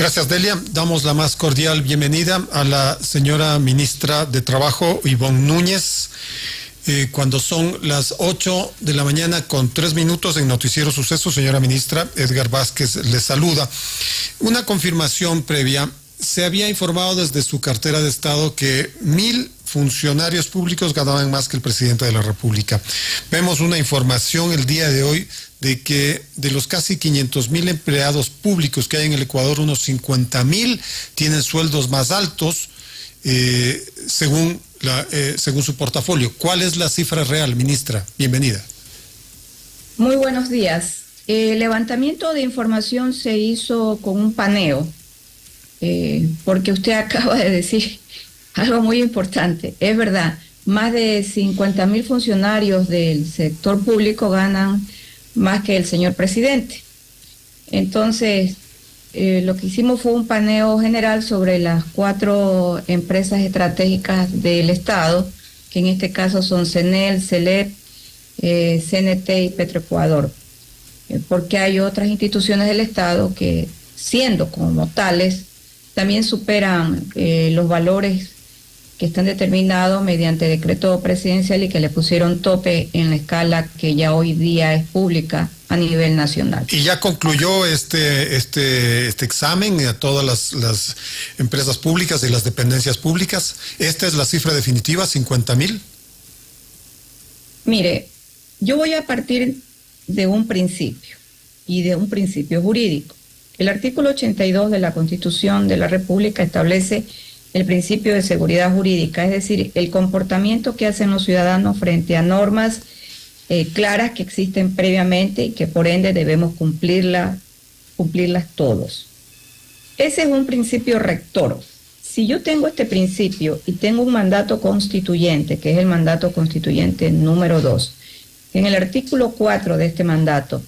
Gracias, Delia. Damos la más cordial bienvenida a la señora ministra de Trabajo, Ivonne Núñez. Cuando son las 8 de la mañana con 3 minutos en Noticiero Suceso, señora ministra, Edgar Vázquez le saluda. Una confirmación previa. Se había informado desde su cartera de Estado que 1,000 funcionarios públicos ganaban más que el presidente de la República. Vemos una información el día de hoy de que de los casi 500,000 empleados públicos que hay en el Ecuador, unos 50,000 tienen sueldos más altos según su portafolio. ¿Cuál es la cifra real, ministra? Bienvenida. Muy buenos días. El levantamiento de información se hizo con un paneo, porque usted acaba de decir algo muy importante. Es verdad, más de 50,000 funcionarios del sector público ganan más que el señor presidente. Entonces, lo que hicimos fue un paneo general sobre las 4 empresas estratégicas del Estado, que en este caso son CENEL, CELEP, CNT y Petroecuador, porque hay otras instituciones del Estado que, siendo como tales, también superan los valores que están determinados mediante decreto presidencial y que le pusieron tope en la escala que ya hoy día es pública a nivel nacional. ¿Y ya concluyó este examen a todas las empresas públicas y las dependencias públicas? ¿Esta es la cifra definitiva, 50,000? Mire, yo voy a partir de un principio, y de un principio jurídico. El artículo 82 de la Constitución de la República establece el principio de seguridad jurídica, es decir, el comportamiento que hacen los ciudadanos frente a normas claras que existen previamente y que por ende debemos cumplirlas todos. Ese es un principio rector. Si yo tengo este principio y tengo un mandato constituyente, que es el mandato constituyente número 2, en el artículo 4 de este mandato,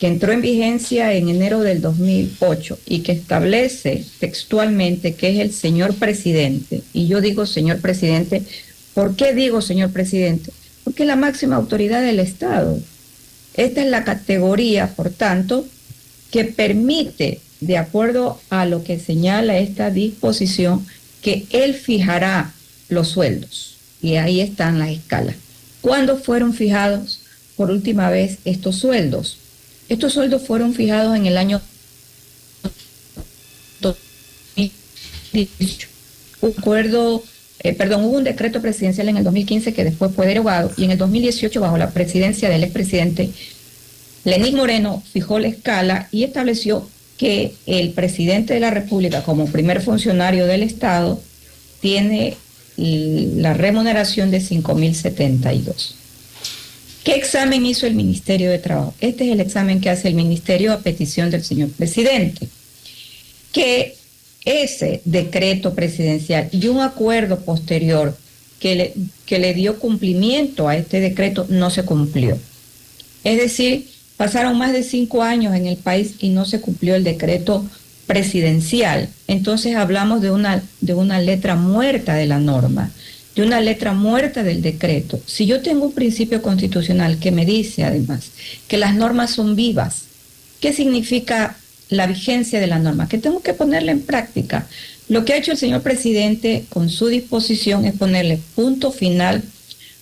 que entró en vigencia en enero del 2008 y que establece textualmente que es el señor presidente, y yo digo señor presidente, ¿por qué digo señor presidente? Porque es la máxima autoridad del Estado. Esta es la categoría, por tanto, que permite, de acuerdo a lo que señala esta disposición, que él fijará los sueldos. Y ahí están las escalas. ¿Cuándo fueron fijados por última vez estos sueldos? Estos sueldos fueron fijados en el año 2018. Hubo un decreto presidencial en el 2015 que después fue derogado, y en el 2018, bajo la presidencia del expresidente Lenín Moreno, fijó la escala y estableció que el presidente de la República, como primer funcionario del Estado, tiene la remuneración de 5.072. ¿Qué examen hizo el Ministerio de Trabajo? Este es el examen que hace el Ministerio a petición del señor presidente. Que ese decreto presidencial y un acuerdo posterior que le dio cumplimiento a este decreto no se cumplió. Es decir, pasaron más de 5 años en el país y no se cumplió el decreto presidencial. Entonces hablamos de una letra muerta de la norma, de una letra muerta del decreto. Si yo tengo un principio constitucional que me dice además que las normas son vivas, ¿qué significa la vigencia de la norma? Que tengo que ponerla en práctica. Lo que ha hecho el señor presidente con su disposición es ponerle punto final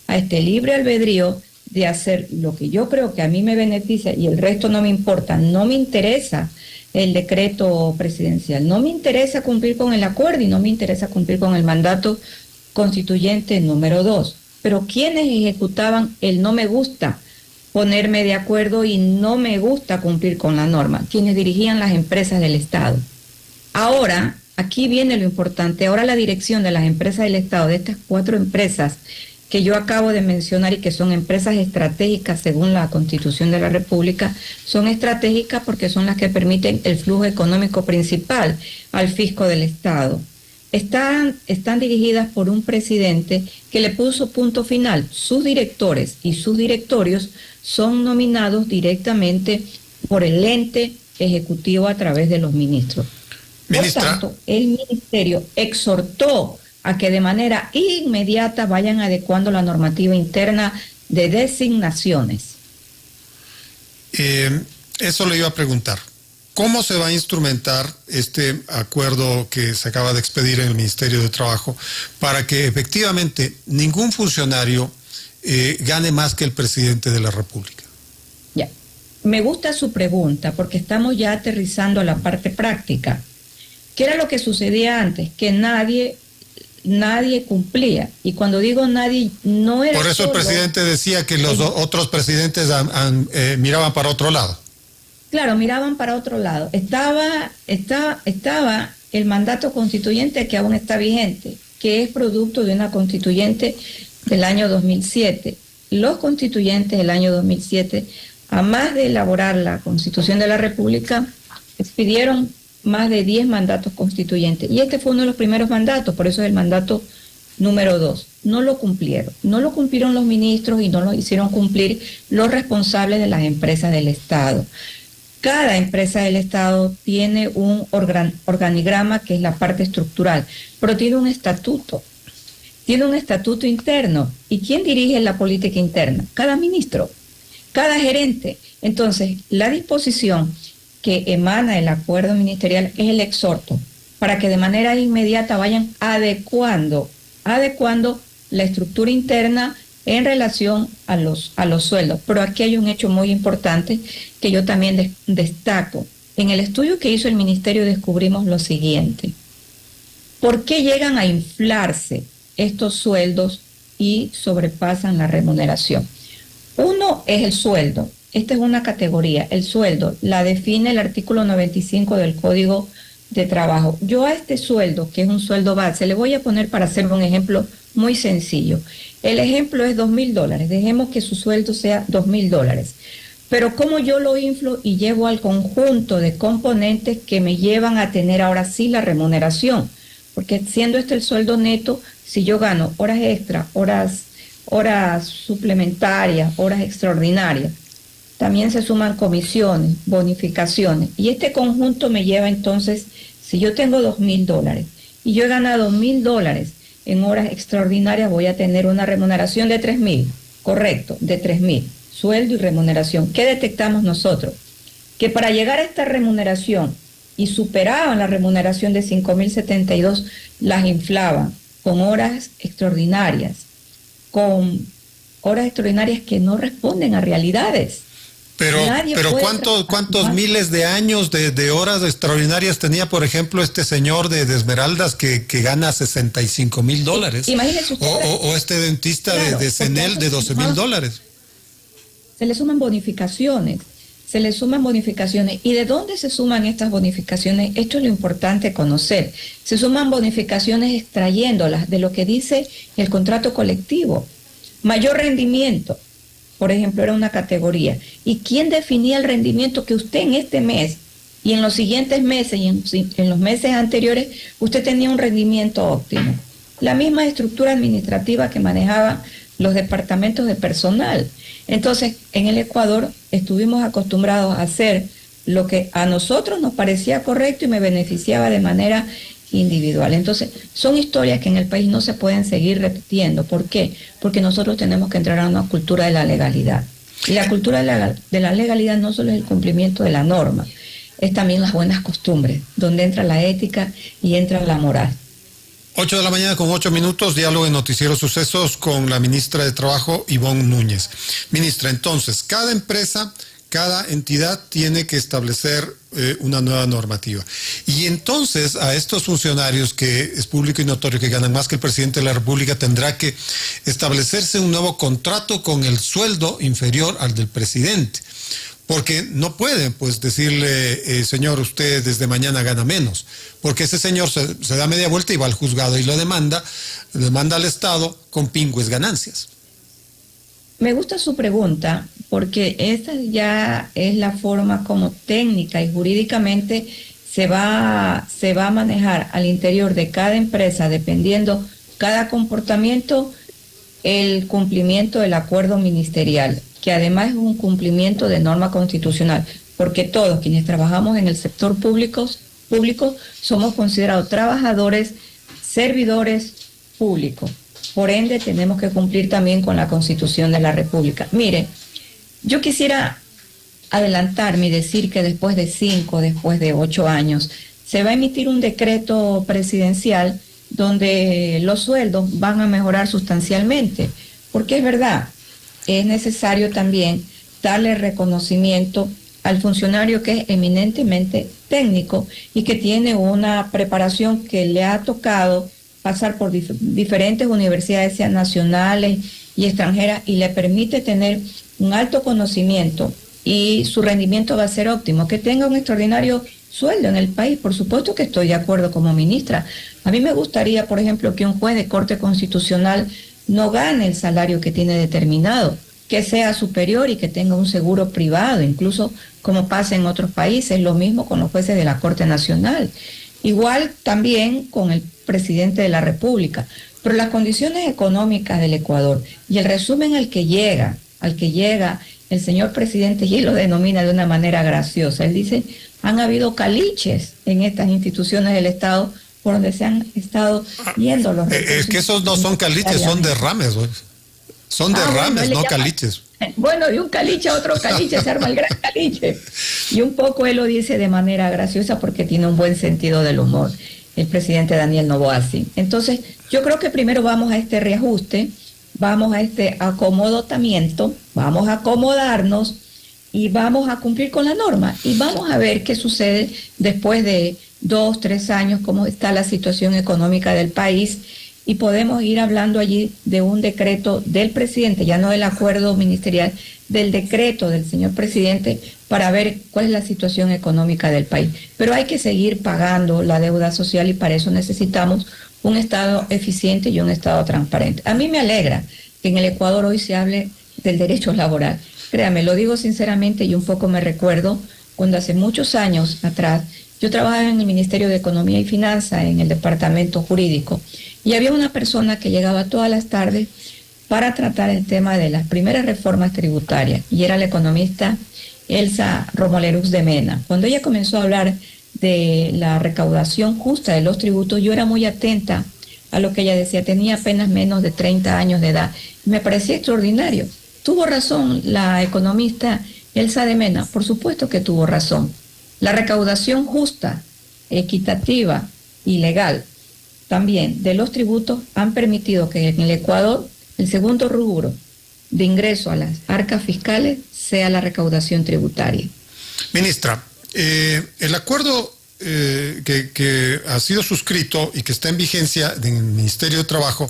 a este libre albedrío de hacer lo que yo creo que a mí me beneficia y el resto no me importa. No me interesa el decreto presidencial, no me interesa cumplir con el acuerdo y no me interesa cumplir con el mandato constituyente número 2, pero quienes ejecutaban el no me gusta ponerme de acuerdo y no me gusta cumplir con la norma, quienes dirigían las empresas del Estado. Ahora, aquí viene lo importante, ahora la dirección de las empresas del Estado, de estas 4 empresas que yo acabo de mencionar y que son empresas estratégicas según la Constitución de la República, son estratégicas porque son las que permiten el flujo económico principal al fisco del Estado. Están dirigidas por un presidente que le puso punto final. Sus directores y sus directorios son nominados directamente por el ente ejecutivo a través de los ministros. Ministra. Por tanto, el ministerio exhortó a que de manera inmediata vayan adecuando la normativa interna de designaciones. Eso le iba a preguntar. ¿Cómo se va a instrumentar este acuerdo que se acaba de expedir en el Ministerio de Trabajo para que efectivamente ningún funcionario gane más que el presidente de la República? Ya. Me gusta su pregunta porque estamos ya aterrizando a la parte práctica. ¿Qué era lo que sucedía antes? Que nadie cumplía. Y cuando digo nadie, no era Por eso solo... el presidente decía que los otros presidentes miraban para otro lado. Claro, miraban para otro lado. Estaba el mandato constituyente que aún está vigente, que es producto de una constituyente del año 2007. Los constituyentes del año 2007, a más de elaborar la Constitución de la República, expidieron más de 10 mandatos constituyentes. Y este fue uno de los primeros mandatos, por eso es el mandato número 2. No lo cumplieron. No lo cumplieron los ministros y no lo hicieron cumplir los responsables de las empresas del Estado. Cada empresa del Estado tiene un organigrama que es la parte estructural, pero tiene un estatuto. Tiene un estatuto interno. ¿Y quién dirige la política interna? Cada ministro, cada gerente. Entonces, la disposición que emana del acuerdo ministerial es el exhorto para que de manera inmediata vayan adecuando la estructura interna en relación a los sueldos. Pero aquí hay un hecho muy importante que yo también destaco. En el estudio que hizo el Ministerio descubrimos lo siguiente. ¿Por qué llegan a inflarse estos sueldos y sobrepasan la remuneración? Uno es el sueldo. Esta es una categoría. El sueldo la define el artículo 95 del Código de Trabajo. Yo a este sueldo, que es un sueldo base, le voy a poner para hacer un ejemplo muy sencillo. El ejemplo es $2,000. Dejemos que su sueldo sea $2,000. Pero ¿cómo yo lo inflo y llevo al conjunto de componentes que me llevan a tener ahora sí la remuneración? Porque siendo este el sueldo neto, si yo gano horas extra, horas suplementarias, horas extraordinarias, también se suman comisiones, bonificaciones. Y este conjunto me lleva entonces, si yo tengo $2,000 y yo he ganado $1,000 en horas extraordinarias, voy a tener una remuneración de $3,000. Correcto, de $3,000. Sueldo y remuneración. ¿Qué detectamos nosotros? Que para llegar a esta remuneración, y superaban la remuneración de 5,072, las inflaban con horas extraordinarias, que no responden a realidades. Pero ¿cuántos miles de años de horas extraordinarias tenía, por ejemplo, este señor de Esmeraldas que gana $65,000? Imagínese usted. O este dentista claro, de Senel de $12,000. Se le suman bonificaciones. ¿Y de dónde se suman estas bonificaciones? Esto es lo importante conocer. Se suman bonificaciones extrayéndolas de lo que dice el contrato colectivo. Mayor rendimiento, por ejemplo, era una categoría. ¿Y quién definía el rendimiento que usted en este mes y en los siguientes meses y en los meses anteriores usted tenía un rendimiento óptimo? La misma estructura administrativa que manejaban los departamentos de personal. Entonces, en el Ecuador estuvimos acostumbrados a hacer lo que a nosotros nos parecía correcto y me beneficiaba de manera individual. Entonces, son historias que en el país no se pueden seguir repitiendo. ¿Por qué? Porque nosotros tenemos que entrar a una cultura de la legalidad. Y la cultura de la legalidad no solo es el cumplimiento de la norma, es también las buenas costumbres, donde entra la ética y entra la moral. 8:08 a.m, diálogo en Noticiero Sucesos con la ministra de Trabajo, Ivonne Núñez. Ministra, entonces, cada empresa, cada entidad tiene que establecer una nueva normativa. Y entonces a estos funcionarios, que es público y notorio que ganan más que el presidente de la República, tendrá que establecerse un nuevo contrato con el sueldo inferior al del presidente. Porque no pueden, pues, decirle, señor, usted desde mañana gana menos. Porque ese señor se da media vuelta y va al juzgado y lo demanda al Estado con pingües ganancias. Me gusta su pregunta, porque esta ya es la forma como técnica y jurídicamente se va a manejar al interior de cada empresa, dependiendo cada comportamiento, el cumplimiento del acuerdo ministerial, que además es un cumplimiento de norma constitucional, porque todos quienes trabajamos en el sector público somos considerados trabajadores, servidores públicos. Por ende, tenemos que cumplir también con la Constitución de la República. Mire, yo quisiera adelantarme y decir que después de 5, después de 8 años, se va a emitir un decreto presidencial donde los sueldos van a mejorar sustancialmente, porque es verdad, es necesario también darle reconocimiento al funcionario que es eminentemente técnico y que tiene una preparación que le ha tocado pasar por diferentes universidades, sean nacionales y extranjeras, y le permite tener un alto conocimiento y su rendimiento va a ser óptimo, que tenga un extraordinario sueldo en el país. Por supuesto que estoy de acuerdo como ministra. A mí me gustaría, por ejemplo, que un juez de Corte Constitucional no gane el salario que tiene determinado, que sea superior y que tenga un seguro privado, incluso como pasa en otros países, lo mismo con los jueces de la Corte Nacional. Igual también con el presidente de la República. Pero las condiciones económicas del Ecuador y el resumen al que llega el señor presidente, y él lo denomina de una manera graciosa, él dice, han habido caliches en estas instituciones del Estado por donde se han estado yendo los recursos. Es que esos no son caliches, son derrames, güey. Son derrames, no caliches. Bueno, de un caliche a otro caliche se arma el gran caliche. Y un poco él lo dice de manera graciosa porque tiene un buen sentido del humor, el presidente Daniel Noboa. Entonces, yo creo que primero vamos a este reajuste, vamos a este acomodamiento, vamos a acomodarnos y vamos a cumplir con la norma y vamos a ver qué sucede después de 2, 3 años, cómo está la situación económica del país, y podemos ir hablando allí de un decreto del presidente, ya no del acuerdo ministerial, del decreto del señor presidente, para ver cuál es la situación económica del país. Pero hay que seguir pagando la deuda social y para eso necesitamos un Estado eficiente y un Estado transparente. A mí me alegra que en el Ecuador hoy se hable del derecho laboral. Créame, lo digo sinceramente y un poco me recuerdo cuando hace muchos años atrás yo trabajaba en el Ministerio de Economía y Finanzas, en el departamento jurídico, y había una persona que llegaba todas las tardes para tratar el tema de las primeras reformas tributarias, y era la economista Elsa Romolerux de Mena. Cuando ella comenzó a hablar de la recaudación justa de los tributos, yo era muy atenta a lo que ella decía. Tenía apenas menos de 30 años de edad. Me parecía extraordinario. ¿Tuvo razón la economista Elsa de Mena? Por supuesto que tuvo razón. La recaudación justa, equitativa y legal también de los tributos han permitido que en el Ecuador el segundo rubro de ingreso a las arcas fiscales sea la recaudación tributaria. Ministra, el acuerdo que ha sido suscrito y que está en vigencia en el Ministerio de Trabajo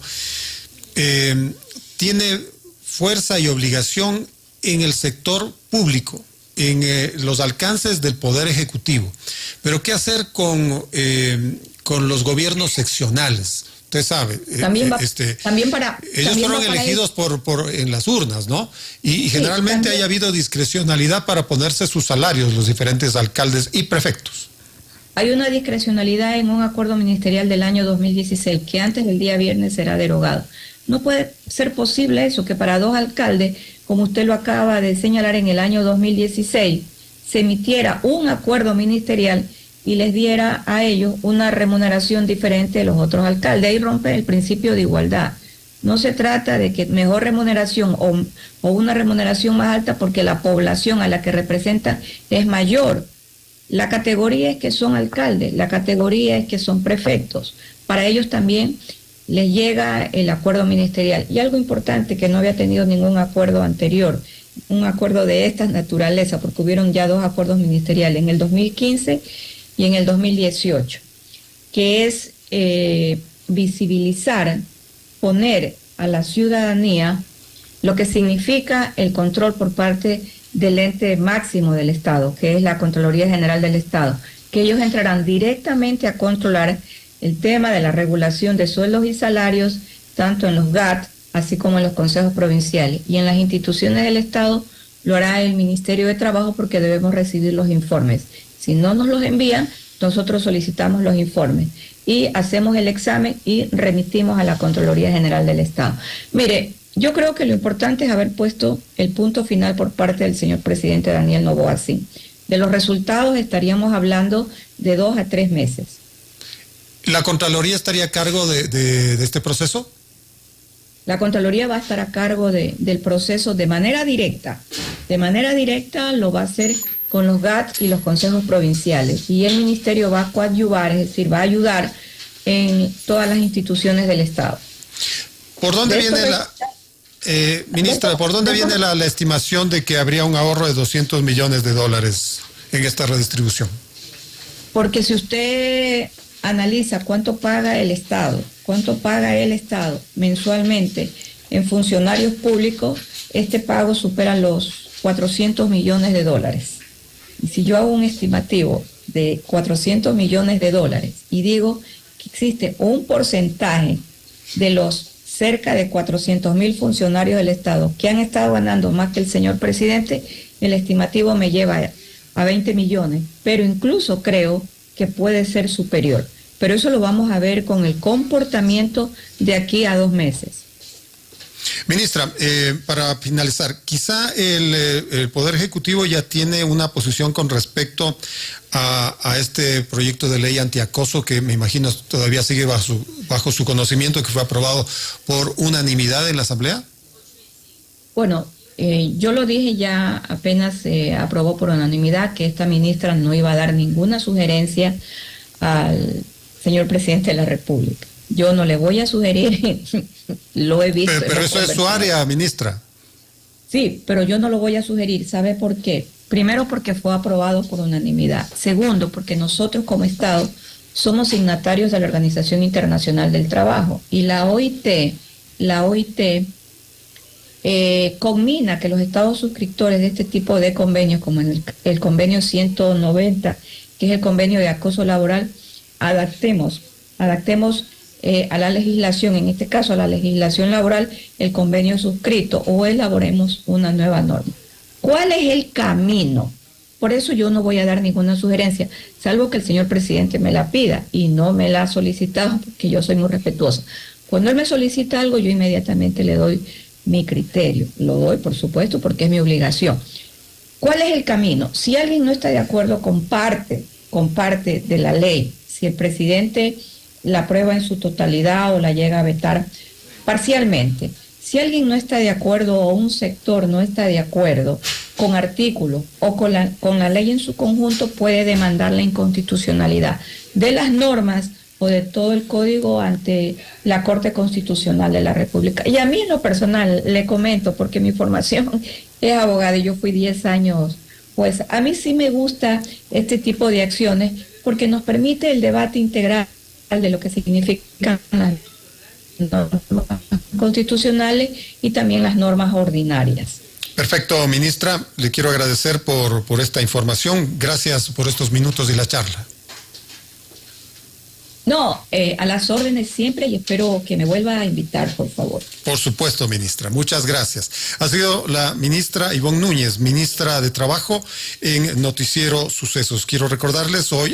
tiene fuerza y obligación en el sector público, en los alcances del Poder Ejecutivo. Pero ¿qué hacer con los gobiernos seccionales? Usted sabe, ellos fueron elegidos en las urnas, ¿no? Y generalmente haya habido discrecionalidad para ponerse sus salarios los diferentes alcaldes y prefectos. Hay una discrecionalidad en un acuerdo ministerial del año 2016 que antes del día viernes será derogado. No puede ser posible eso, que para 2 alcaldes, como usted lo acaba de señalar, en el año 2016 se emitiera un acuerdo ministerial y les diera a ellos una remuneración diferente de los otros alcaldes. Ahí rompe el principio de igualdad. No se trata de que mejor remuneración o una remuneración más alta porque la población a la que representan es mayor. La categoría es que son alcaldes, la categoría es que son prefectos. Para ellos también les llega el acuerdo ministerial. Y algo importante que no había tenido ningún acuerdo anterior, un acuerdo de esta naturaleza, porque hubieron ya 2 acuerdos ministeriales, en el 2015 y en el 2018, que es visibilizar, poner a la ciudadanía lo que significa el control por parte del ente máximo del Estado, que es la Contraloría General del Estado, que ellos entrarán directamente a controlar el tema de la regulación de sueldos y salarios, tanto en los GAT, así como en los consejos provinciales. Y en las instituciones del Estado lo hará el Ministerio de Trabajo porque debemos recibir los informes. Si no nos los envían, nosotros solicitamos los informes y hacemos el examen y remitimos a la Contraloría General del Estado. Mire, yo creo que lo importante es haber puesto el punto final por parte del señor presidente Daniel Noboa. De los resultados estaríamos hablando de 2 a 3 meses. ¿La Contraloría estaría a cargo de este proceso? La Contraloría va a estar a cargo del proceso de manera directa. De manera directa lo va a hacer con los GAT y los consejos provinciales. Y el ministerio va a coadyuvar, es decir, va a ayudar en todas las instituciones del Estado. ¿Por dónde viene ministra, por dónde viene la estimación de que habría un ahorro de $200 millones en esta redistribución? Porque si usted analiza cuánto paga el Estado mensualmente en funcionarios públicos, este pago supera los $400 millones. Y si yo hago un estimativo de $400 millones y digo que existe un porcentaje de los cerca de 400.000 funcionarios del Estado que han estado ganando más que el señor presidente, el estimativo me lleva a 20 millones, pero incluso creo que puede ser superior. Pero eso lo vamos a ver con el comportamiento de aquí a 2 meses. Ministra, para finalizar, quizá el Poder Ejecutivo ya tiene una posición con respecto a este proyecto de ley antiacoso que me imagino todavía sigue bajo su conocimiento, que fue aprobado por unanimidad en la Asamblea. Bueno, yo lo dije ya apenas se aprobó por unanimidad que esta ministra no iba a dar ninguna sugerencia al señor presidente de la República. Yo no le voy a sugerir, lo he visto. Pero eso es su área, ministra. Sí, pero yo no lo voy a sugerir. ¿Sabe por qué? Primero, porque fue aprobado por unanimidad. Segundo, porque nosotros como Estado somos signatarios de la Organización Internacional del Trabajo. Y la OIT conmina que los estados suscriptores de este tipo de convenios, como en el convenio 190, que es el convenio de acoso laboral, adaptemos a la legislación, en este caso a la legislación laboral, el convenio suscrito o elaboremos una nueva norma. ¿Cuál es el camino? Por eso yo no voy a dar ninguna sugerencia, salvo que el señor presidente me la pida y no me la ha solicitado porque yo soy muy respetuosa. Cuando él me solicita algo, yo inmediatamente le doy mi criterio. Lo doy, por supuesto, porque es mi obligación. ¿Cuál es el camino? Si alguien no está de acuerdo con parte de la ley, si el presidente la aprueba en su totalidad o la llega a vetar parcialmente, si alguien no está de acuerdo o un sector no está de acuerdo con artículos o con la ley en su conjunto, puede demandar la inconstitucionalidad de las normas o de todo el código ante la Corte Constitucional de la República. Y a mí en lo personal, le comento, porque mi formación es abogada y yo fui 10 años jueza, a mí sí me gusta este tipo de acciones porque nos permite el debate integral de lo que significan las normas constitucionales y también las normas ordinarias. Perfecto, ministra. Le quiero agradecer por esta información. Gracias por estos minutos y la charla. No, a las órdenes siempre y espero que me vuelva a invitar, por favor. Por supuesto, ministra. Muchas gracias. Ha sido la ministra Ivonne Núñez, ministra de Trabajo en Noticiero Sucesos. Quiero recordarles hoy